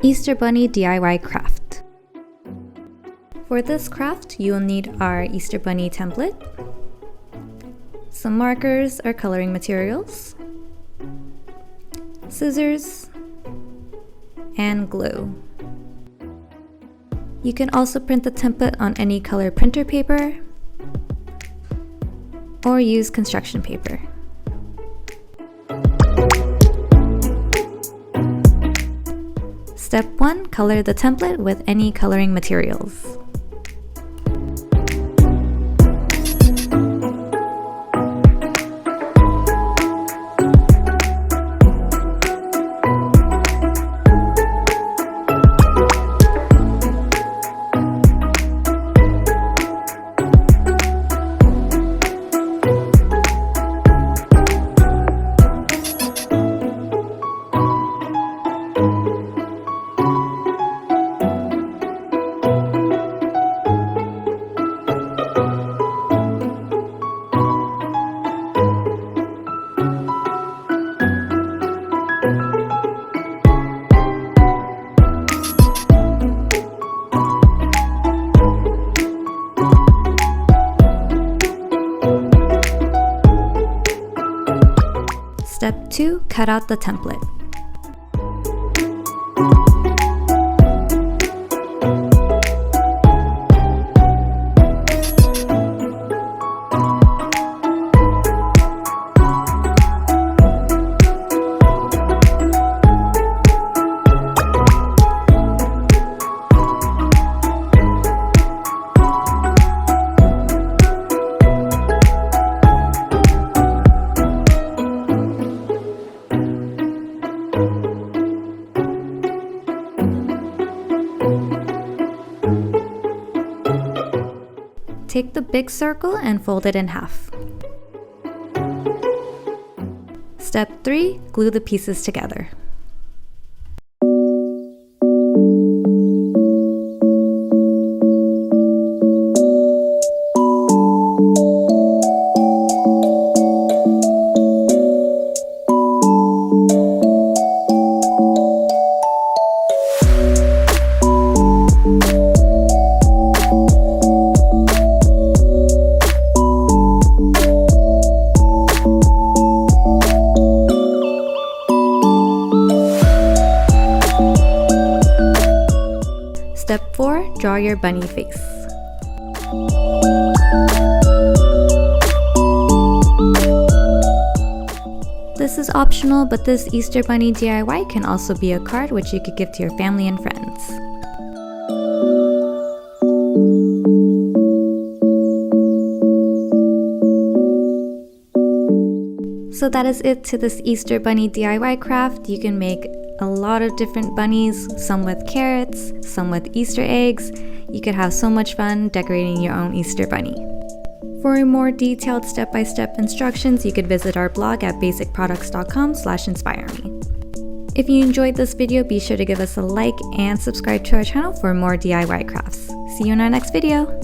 Easter Bunny DIY craft. For this craft, you will need our Easter Bunny template, some markers or coloring materials, scissors, and glue. You can also print the template on any color printer paper or use construction paper. Step 1. Color the template with any coloring materials. Step 2. Cut out the template. Take the big circle and fold it in half. Step 3. Glue the pieces together. Step 4. Draw your bunny face. This is optional, but this Easter Bunny DIY can also be a card which you could give to your family and friends. So that is it to this Easter Bunny DIY craft. You can make a lot of different bunnies, some with carrots, some with Easter eggs. You could have so much fun decorating your own Easter bunny. For more detailed step-by-step instructions, you could visit our blog at basicproducts.com/inspireme. If you enjoyed this video, be sure to give us a like and subscribe to our channel for more DIY crafts. See you in our next video!